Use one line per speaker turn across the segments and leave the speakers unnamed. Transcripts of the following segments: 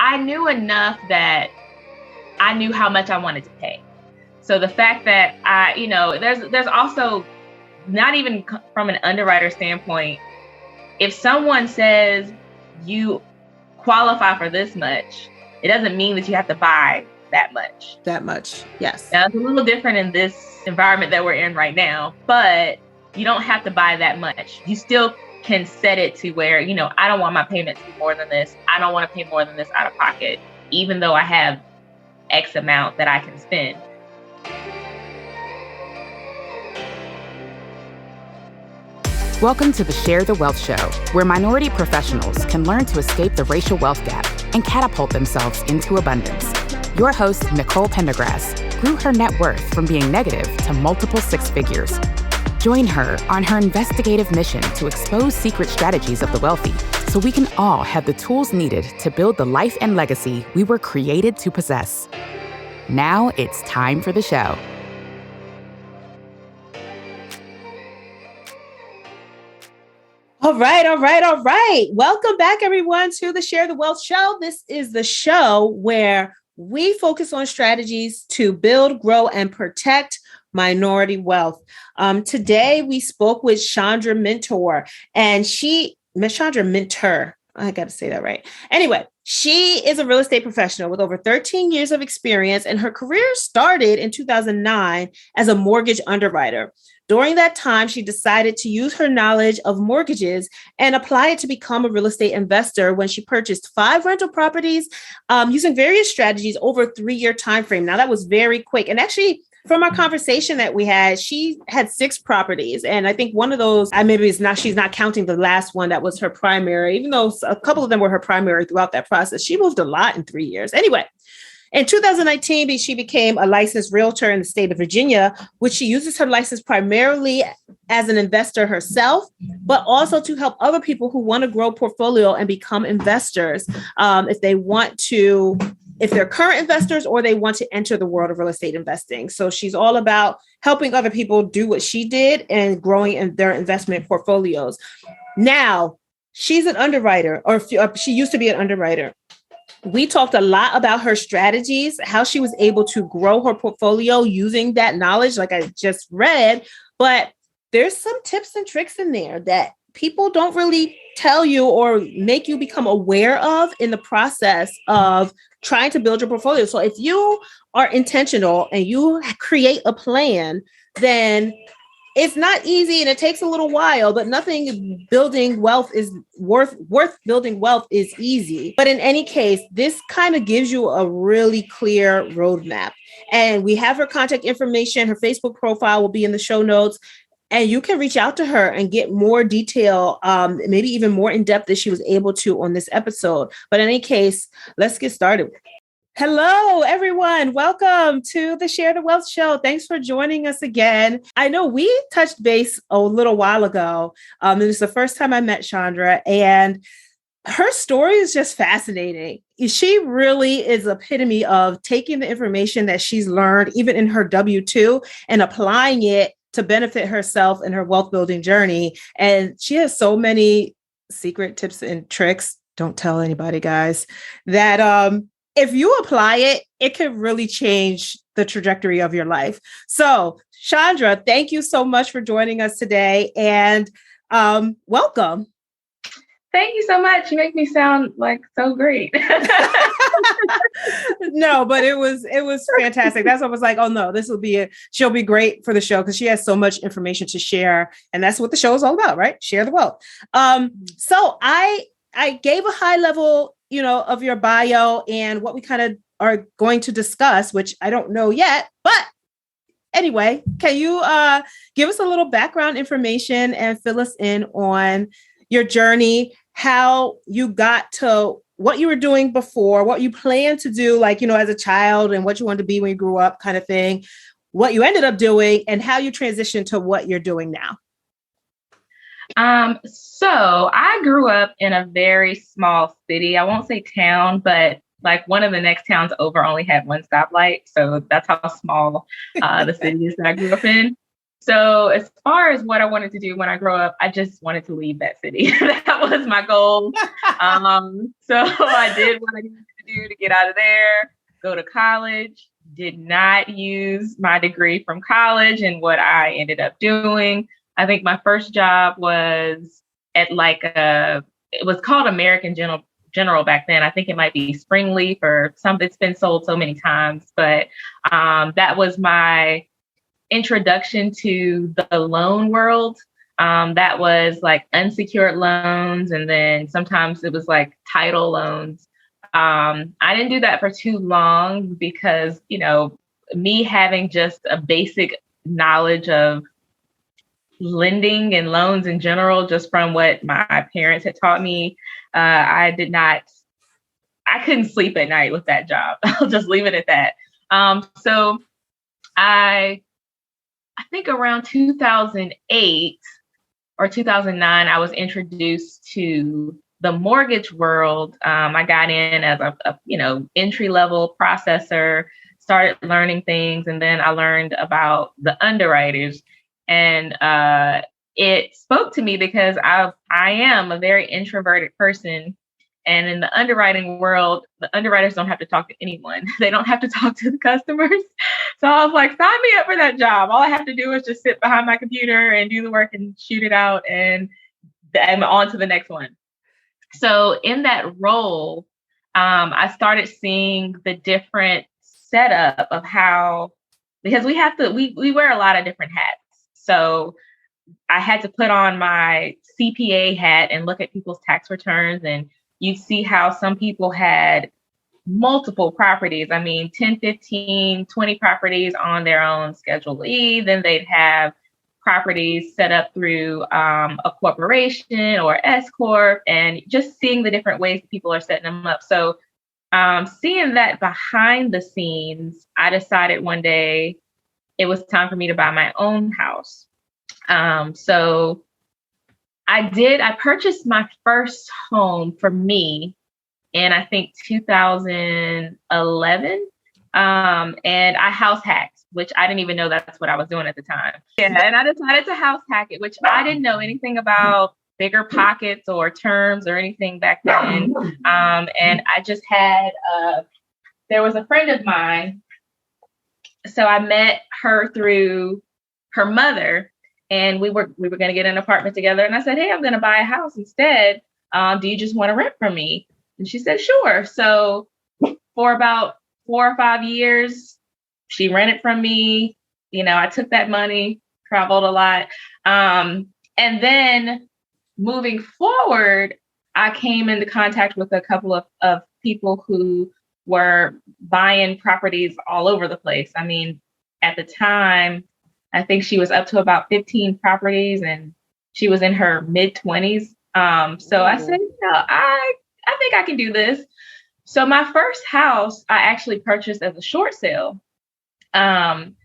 I knew enough that I knew how much I wanted to pay. So the fact that there's also, not even from an underwriter standpoint, if someone says you qualify for this much, it doesn't mean that you have to buy that much.
Yes.
Now, it's a little different in this environment that we're in right now, but you don't have to buy that much. You still can set it to where, I don't want my payment to be more than this. I don't want to pay more than this out of pocket, even though I have X amount that I can spend.
Welcome to the Share the Wealth Show, where minority professionals can learn to escape the racial wealth gap and catapult themselves into abundance. Your host, Nicole Pendergrass, grew her net worth from being negative to multiple six figures. Join her on her investigative mission to expose secret strategies of the wealthy so we can all have the tools needed to build the life and legacy we were created to possess. Now it's time for the show.
All right. Welcome back, everyone, to the Share the Wealth Show. This is the show where we focus on strategies to build, grow, and protect minority wealth. Today, we spoke with Chandra Minter, and Chandra Minter. I got to say that right. Anyway, she is a real estate professional with over 13 years of experience, and her career started in 2009 as a mortgage underwriter. During that time, she decided to use her knowledge of mortgages and apply it to become a real estate investor when she purchased 5 rental properties using various strategies over a 3-year time frame. Now, that was very quick. And actually, from our conversation that we had, she had 6 properties. And I think one of those, she's not counting the last one that was her primary, even though a couple of them were her primary throughout that process. She moved a lot in 3 years. Anyway, in 2019, she became a licensed realtor in the state of Virginia, which she uses her license primarily as an investor herself, but also to help other people who want to grow portfolio and become investors if they're current investors or they want to enter the world of real estate investing. So she's all about helping other people do what she did and growing in their investment portfolios. Now, she's an underwriter, or she used to be an underwriter. We talked a lot about her strategies, how she was able to grow her portfolio using that knowledge, like I just read. But there's some tips and tricks in there that people don't really tell you or make you become aware of in the process of trying to build your portfolio. So if you are intentional and you create a plan, then it's not easy and it takes a little while, but nothing building wealth is worth building wealth is easy. But in any case, this kind of gives you a really clear roadmap. And we have her contact information. Her Facebook profile will be in the show notes. And you can reach out to her and get more detail, maybe even more in depth than she was able to on this episode. But in any case, let's get started. Hello, everyone. Welcome to the Share the Wealth Show. Thanks for joining us again. I know we touched base a little while ago. It was the first time I met Chandra, and her story is just fascinating. She really is the epitome of taking the information that she's learned, even in her W-2, and applying it to benefit herself in her wealth building journey. And she has so many secret tips and tricks. Don't tell anybody, guys, that if you apply it, it could really change the trajectory of your life. So, Chandra, thank you so much for joining us today, and welcome.
Thank you so much. You make me sound like so great.
No, but it was fantastic. That's what I was like, oh no, she'll be great for the show because she has so much information to share. And that's what the show is all about, right? Share the wealth. So I gave a high level, of your bio and what we kind of are going to discuss, which I don't know yet, but anyway, can you give us a little background information and fill us in on your journey, how you got to what you were doing before, what you planned to do, as a child and what you wanted to be when you grew up kind of thing, what you ended up doing and how you transitioned to what you're doing now?
So I grew up in a very small city. I won't say town, but like one of the next towns over only had one stoplight. So that's how small the city is that I grew up in. So as far as what I wanted to do when I grow up, I just wanted to leave that city. That was my goal. So I did what I needed to do to get out of there, go to college, did not use my degree from college and what I ended up doing. I think my first job was at it was called American General back then. I think it might be Springleaf or something. It's been sold so many times, but that was my introduction to the loan world. That was like unsecured loans, and then sometimes it was like title loans. I didn't do that for too long because, me having just a basic knowledge of lending and loans in general, just from what my parents had taught me, I couldn't sleep at night with that job. I'll just leave it at that. So I think around 2008 or 2009, I was introduced to the mortgage world. I got in as a entry level processor, started learning things, and then I learned about the underwriters, and it spoke to me because I am a very introverted person. And in the underwriting world, the underwriters don't have to talk to anyone. They don't have to talk to the customers. So I was like, sign me up for that job. All I have to do is just sit behind my computer and do the work and shoot it out, and I'm on to the next one. So in that role, I started seeing the different setup of how, because we wear a lot of different hats. So I had to put on my CPA hat and look at people's tax returns, and you'd see how some people had multiple properties. I mean, 10, 15, 20 properties on their own Schedule E. Then they'd have properties set up through a corporation or S Corp, and just seeing the different ways people are setting them up. So seeing that behind the scenes, I decided one day it was time for me to buy my own house. So I purchased my first home for me in, I think, 2011. And I house hacked, which I didn't even know that's what I was doing at the time. Yeah, and I decided to house hack it, which I didn't know anything about bigger pockets or terms or anything back then. And I just had, there was a friend of mine. So I met her through her mother, and we were going to get an apartment together. And I said, hey, I'm going to buy a house instead. Do you just want to rent from me? And she said, sure. So for about 4 or 5 years, she rented from me. I took that money, traveled a lot. And then moving forward, I came into contact with a couple of people who were buying properties all over the place. I mean, at the time, I think she was up to about 15 properties, and she was in her mid-20s. So I said, I think I can do this. So my first house, I actually purchased as a short sale. And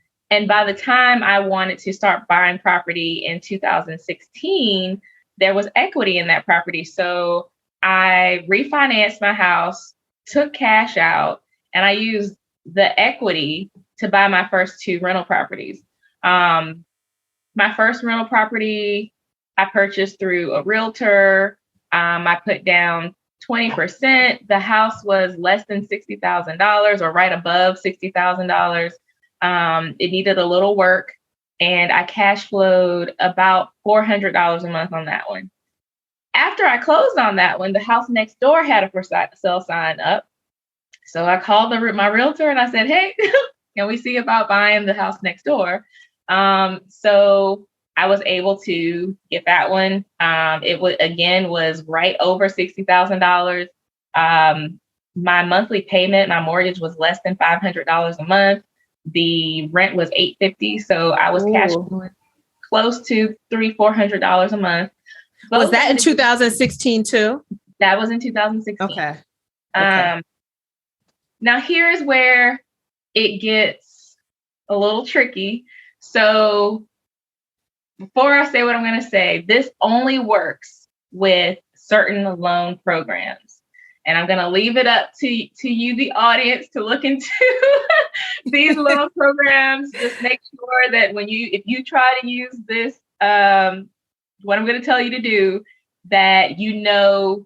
by the time I wanted to start buying property in 2016, there was equity in that property. So I refinanced my house, took cash out, and I used the equity to buy my first 2 rental properties. My first rental property, I purchased through a realtor. I put down 20%. The house was less than $60,000 or right above $60,000. It needed a little work, and I cash flowed about $400 a month on that one. After I closed on that one, the house next door had a for sale sign up. So I called my realtor and I said, hey, can we see about buying the house next door? So I was able to get that one. It was right over $60,000. My monthly payment, my mortgage was less than $500 a month. The rent was $850. So I was cash flowing close to $300-$400 a month.
Was that in 2016 too?
That was in 2016.
Okay.
Now here's where it gets a little tricky. So before I say what I'm going to say, this only works with certain loan programs. And I'm going to leave it up to you, the audience, to look into these loan programs. Just make sure that if you try to use this, what I'm going to tell you to do, that you know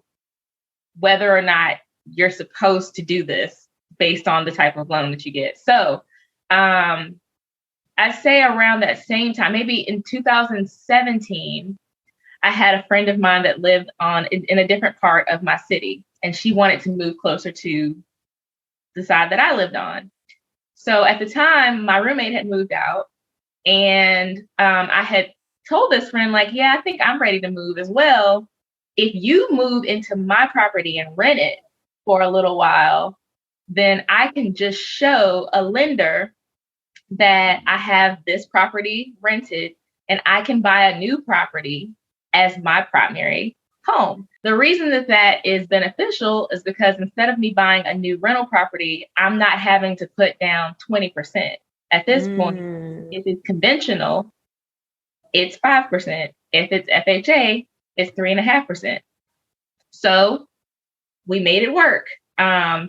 whether or not you're supposed to do this based on the type of loan that you get. So I say around that same time, maybe in 2017, I had a friend of mine that lived in a different part of my city, and she wanted to move closer to the side that I lived on. So at the time, my roommate had moved out, and I had told this friend, like, yeah, I think I'm ready to move as well. If you move into my property and rent it for a little while, then I can just show a lender that I have this property rented, and I can buy a new property as my primary home. The reason that is beneficial is because instead of me buying a new rental property, I'm not having to put down 20%. At this point, if it's conventional, it's 5%. If it's FHA, it's 3.5%. So we made it work.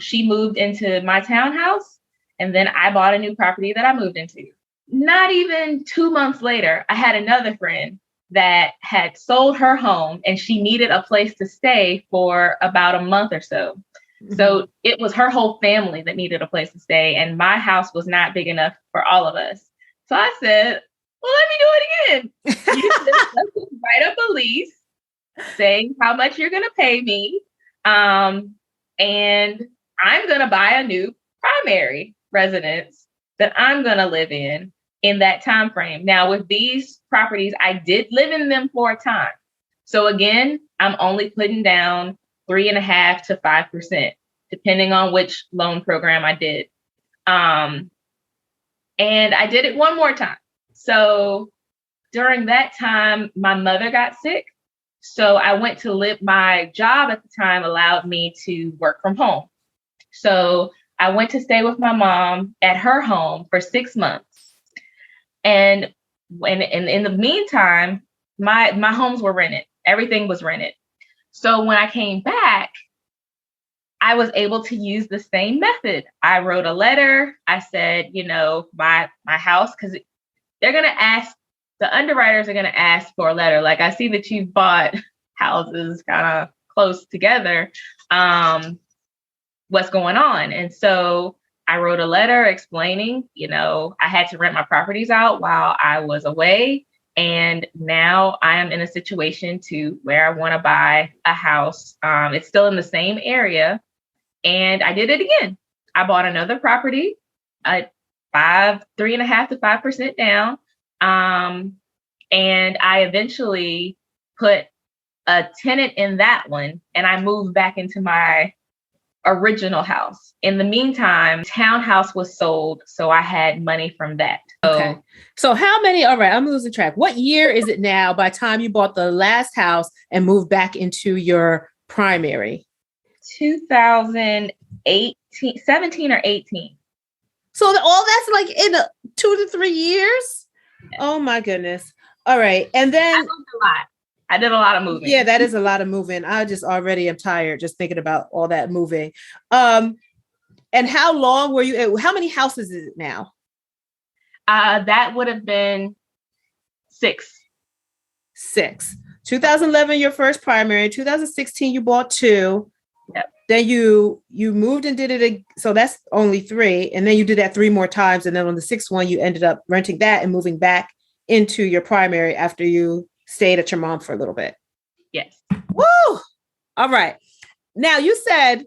She moved into my townhouse, and then I bought a new property that I moved into. Not even 2 months later, I had another friend that had sold her home, and she needed a place to stay for about a month or so. Mm-hmm. So it was her whole family that needed a place to stay, and my house was not big enough for all of us. So I said, well, let me do it again. Let's just write up a lease saying how much you're going to pay me. And I'm going to buy a new primary residence that I'm going to live in that time frame. Now, with these properties, I did live in them for a time. So again, I'm only putting down 3.5% to 5%, depending on which loan program I did. And I did it one more time. So during that time, my mother got sick. So I went to live. My job at the time allowed me to work from home. So I went to stay with my mom at her home for 6 months. And in the meantime, my homes were rented. Everything was rented. So when I came back, I was able to use the same method. I wrote a letter. I said, my house, because they're going to ask, the underwriters are going to ask for a letter. Like, I see that you've bought houses kind of close together. What's going on? And so I wrote a letter explaining, I had to rent my properties out while I was away. And now I am in a situation to where I want to buy a house. It's still in the same area. And I did it again. I bought another property at 3.5% to 5% down. And I eventually put a tenant in that one, and I moved back into my original house. In the meantime, townhouse was sold, so I had money from that.
Okay. So how many? All right, I'm losing track. What year is it now by the time you bought the last house and moved back into your primary?
2018, 17 or 18.
So all that's like in 2 to 3 years? Yeah. Oh my goodness. All right. And then
I moved a lot. I did a lot of moving.
Yeah, that is a lot of moving. I just already am tired just thinking about all that moving. And how long were you? How many houses is it now?
That would have been 6.
2011, your first primary. 2016, you bought 2.
Yep.
Then you moved and did it. So that's only 3. And then you did that 3 more times. And then on the 6th one, you ended up renting that and moving back into your primary after you stayed at your mom for a little bit.
Yes.
Woo! All right. Now you said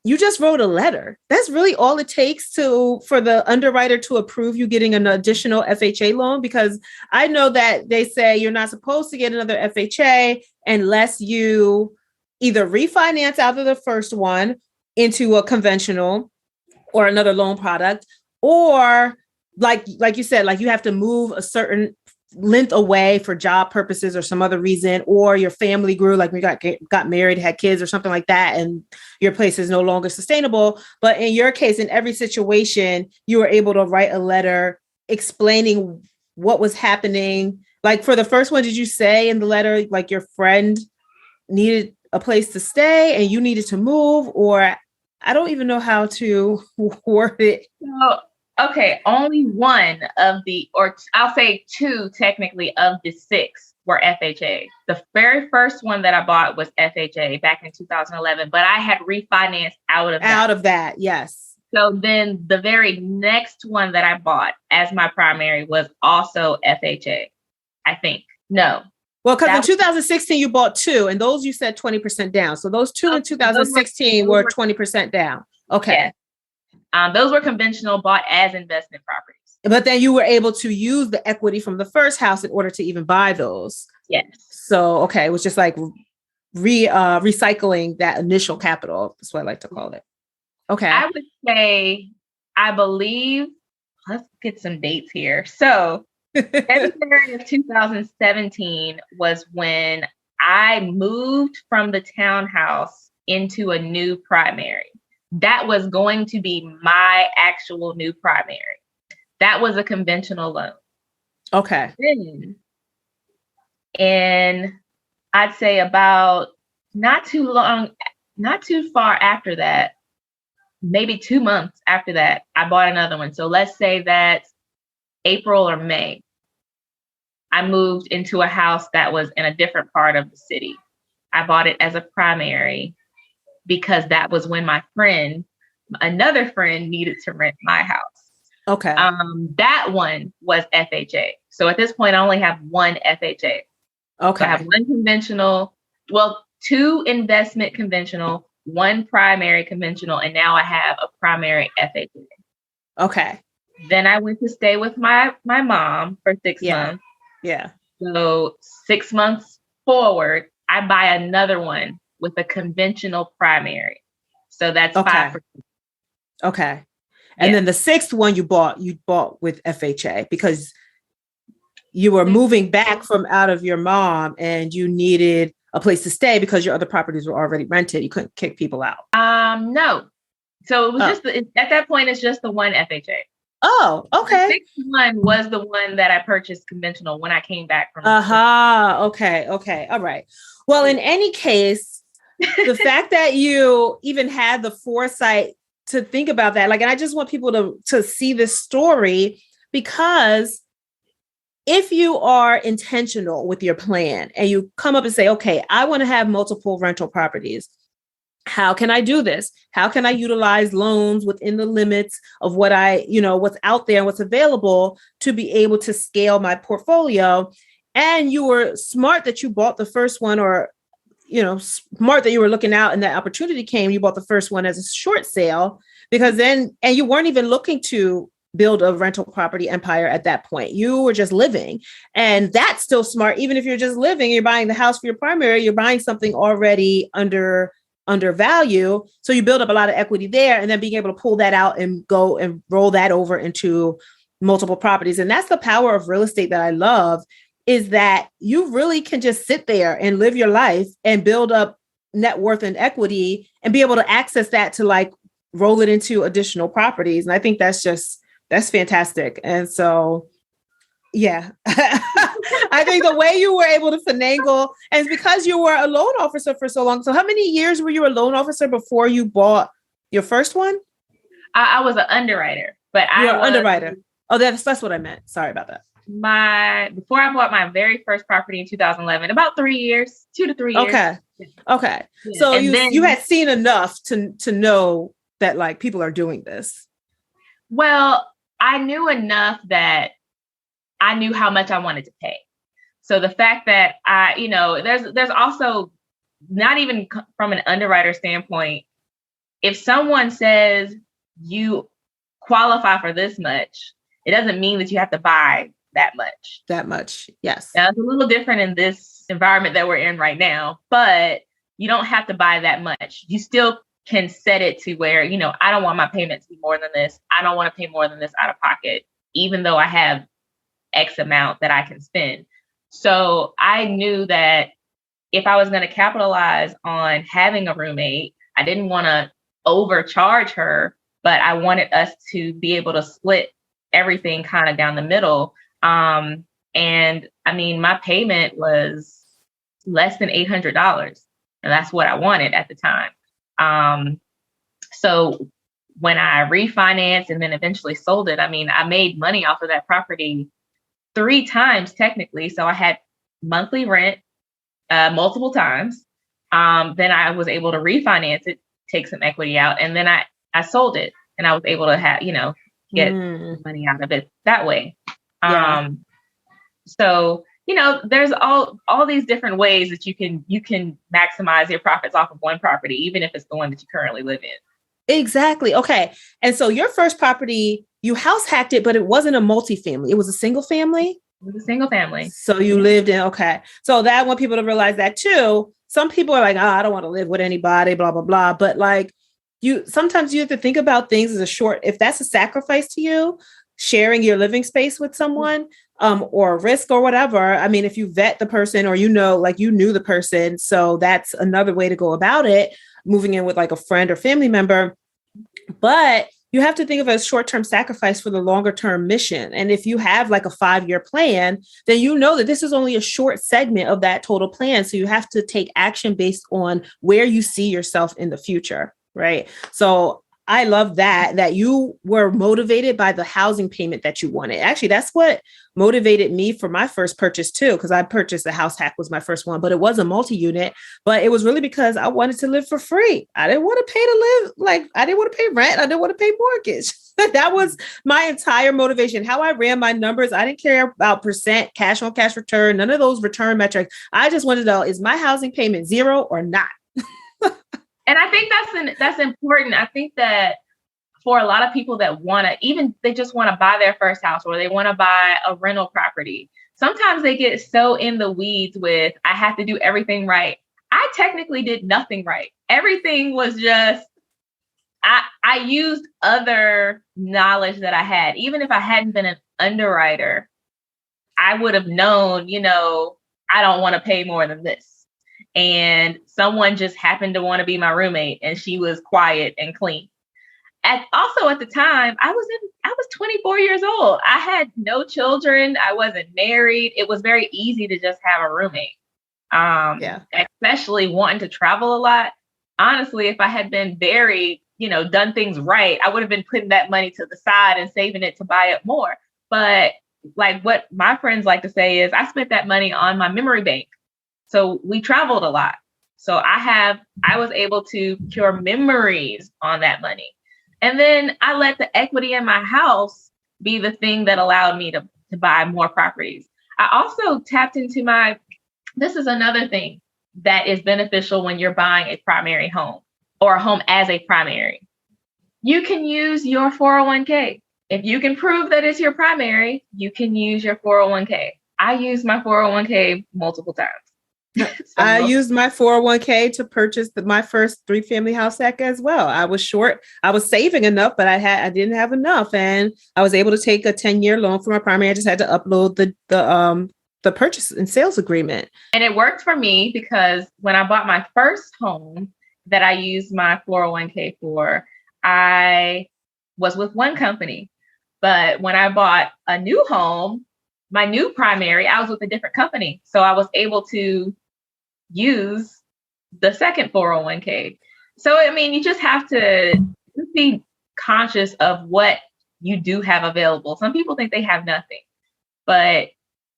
you just wrote a letter. That's really all it takes for the underwriter to approve you getting an additional FHA loan, because I know that they say you're not supposed to get another FHA unless you either refinance out of the first one into a conventional or another loan product, or like you said, like you have to move a certain length away for job purposes or some other reason, or your family grew, like we got married, had kids or something like that, and your place is no longer sustainable. But in your case, in every situation, you were able to write a letter explaining what was happening. Like for the first one, did you say in the letter, like your friend needed a place to stay and you needed to move, or I don't even know how to word it.
So, okay, only one of or I'll say two technically of the 6 were FHA. The very first one that I bought was FHA back in 2011, but I had refinanced out of that.
Yes.
So then the very next one that I bought as my primary was also FHA, I think. No.
Well, because in 2016, you bought 2, and those you said 20% down. So those 2 in 2016 were 20% down. Okay.
Yeah. Those were conventional, bought as investment properties.
But then you were able to use the equity from the first house in order to even buy those.
Yes.
So, okay, it was just like recycling that initial capital. That's what I like to call it. Okay.
I would say, I believe, let's get some dates here. So February of 2017 was when I moved from the townhouse into a new primary. That was going to be my actual new primary. That was a conventional loan.
Okay.
And I'd say about not too far after that, maybe 2 months after that, I bought another one. So let's say that's April or May. I moved into a house that was in a different part of the city. I bought it as a primary because that was when another friend needed to rent my house.
Okay.
That one was FHA. So at this point, I only have one FHA.
Okay.
So I have one conventional, 2 investment conventional, 1 primary conventional, and now I have a primary FHA.
Okay.
Then I went to stay with my mom for 6 months.
Yeah.
So 6 months forward, I buy another one with a conventional primary. So that's 5%.
Okay. And then the 6th one you bought with FHA because you were moving back from out of your mom and you needed a place to stay because your other properties were already rented. You couldn't kick people out.
No. So it was just at that point, it's just the one FHA.
Oh, okay.
The 6th one was the one that I purchased conventional when I came back from.
Okay. All right. Well, in any case, the fact that you even had the foresight to think about that, and I just want people to see this story, because if you are intentional with your plan and you come up and say, okay, I want to have multiple rental properties. How can I do this? How can I utilize loans within the limits of what what's out there and what's available to be able to scale my portfolio? And you were smart that you bought the first one, or, smart that you were looking out and that opportunity came. You bought the first one as a short sale and you weren't even looking to build a rental property empire at that point. You were just living. And that's still smart. Even if you're just living, you're buying the house for your primary, you're buying something already under value. So you build up a lot of equity there, and then being able to pull that out and go and roll that over into multiple properties. And that's the power of real estate that I love, is that you really can just sit there and live your life and build up net worth and equity and be able to access that to roll it into additional properties. And I think that's fantastic. And so, yeah, I think the way you were able to finagle, and it's because you were a loan officer for so long. So how many years were you a loan officer before you bought your first one?
I was an underwriter, but
underwriter. Oh, that's what I meant. Sorry about that.
Before I bought my very first property in 2011, about 3 years, 2 to 3 years.
Okay.
Yeah.
So you had seen enough to know that people are doing this.
Well, I knew enough that I knew how much I wanted to pay. So the fact that there's also, not even from an underwriter standpoint, if someone says you qualify for this much, it doesn't mean that you have to buy that much. Yes. Now, it's a little different in this environment that we're in right now, but you don't have to buy that much. You still can set it to where, I don't want my payment to be more than this. I don't want to pay more than this out of pocket, even though I have X amount that I can spend. So I knew that if I was going to capitalize on having a roommate, I didn't want to overcharge her, but I wanted us to be able to split everything kind of down the middle. And I mean, my payment was less than $800. And that's what I wanted at the time. So when I refinanced and then eventually sold it, I mean, I made money off of that property 3 times technically. So I had monthly rent multiple times. Then I was able to refinance it, take some equity out, and then I sold it, and I was able to have, get money out of it that way.
Yeah.
So, there's all these different ways that you can maximize your profits off of one property, even if it's the one that you currently live in.
Exactly. Okay. And so your first property, you house hacked it, but it wasn't a multifamily. It was a single family.
It was a single family.
So you lived in, okay. So that I want people to realize that too. Some people are like, oh, I don't want to live with anybody, blah, blah, blah. But like sometimes you have to think about things as if that's a sacrifice to you, sharing your living space with someone, or a risk or whatever. I mean, if you vet the person or you knew the person, so that's another way to go about it, moving in with like a friend or family member. But you have to think of it as short-term sacrifice for the longer-term mission. And if you have like a 5-year plan, then you know that this is only a short segment of that total plan. So you have to take action based on where you see yourself in the future, right? So I love that you were motivated by the housing payment that you wanted. Actually, that's what motivated me for my first purchase too, because I purchased a house hack was my first one, but it was a multi-unit, but it was really because I wanted to live for free. I didn't want to pay to live. I didn't want to pay rent. I didn't want to pay mortgage. That was my entire motivation. How I ran my numbers. I didn't care about percent, cash on cash return, none of those return metrics. I just wanted to know, is my housing payment 0 or not?
And I think that's important. I think that for a lot of people that they just want to buy their first house or they want to buy a rental property, sometimes they get so in the weeds with, I have to do everything right. I technically did nothing right. Everything was just, I used other knowledge that I had. Even if I hadn't been an underwriter, I would have known, I don't want to pay more than this. And someone just happened to want to be my roommate, and she was quiet and clean. Also at the time, I was 24 years old. I had no children. I wasn't married. It was very easy to just have a roommate. Especially wanting to travel a lot. Honestly, if I had been very, done things right, I would have been putting that money to the side and saving it to buy up more. But like what my friends like to say is, I spent that money on my memory bank. So we traveled a lot. So I was able to cure memories on that money. And then I let the equity in my house be the thing that allowed me to buy more properties. I also tapped into this is another thing that is beneficial when you're buying a primary home or a home as a primary. You can use your 401k. If you can prove that it's your primary, you can use your 401k. I used my 401k multiple times.
I used my 401k to purchase my first 3-family house hack as well. I was short. I was saving enough, but I didn't have enough. And I was able to take a 10-year loan for my primary. I just had to upload the purchase and sales agreement. And
it worked for me because when I bought my first home that I used my 401k for, I was with one company. But when I bought a new home, my new primary, I was with a different company. So I was able to use the second 401k. So, I mean, you just have to be conscious of what you do have available. Some people think they have nothing, but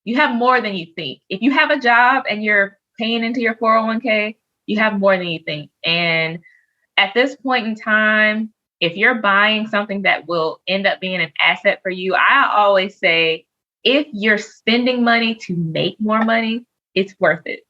you have more than you think. If you have a job and you're paying into your 401k, you have more than you think. And at this point in time, if you're buying something that will end up being an asset for you, I always say, if you're spending money to make more money, it's worth it.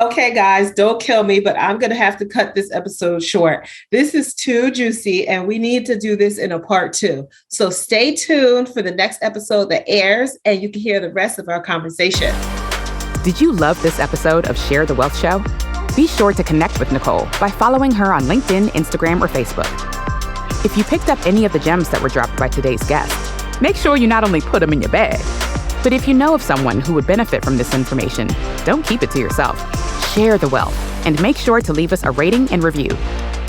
Okay, guys, don't kill me, but I'm going to have to cut this episode short. This is too juicy, and we need to do this in a part 2. So stay tuned for the next episode that airs, and you can hear the rest of our conversation.
Did you love this episode of Share the Wealth Show? Be sure to connect with Nicole by following her on LinkedIn, Instagram, or Facebook. If you picked up any of the gems that were dropped by today's guest, make sure you not only put them in your bag, but if you know of someone who would benefit from this information, don't keep it to yourself. Share the wealth and make sure to leave us a rating and review.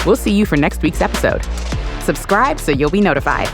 We'll see you for next week's episode. Subscribe so you'll be notified.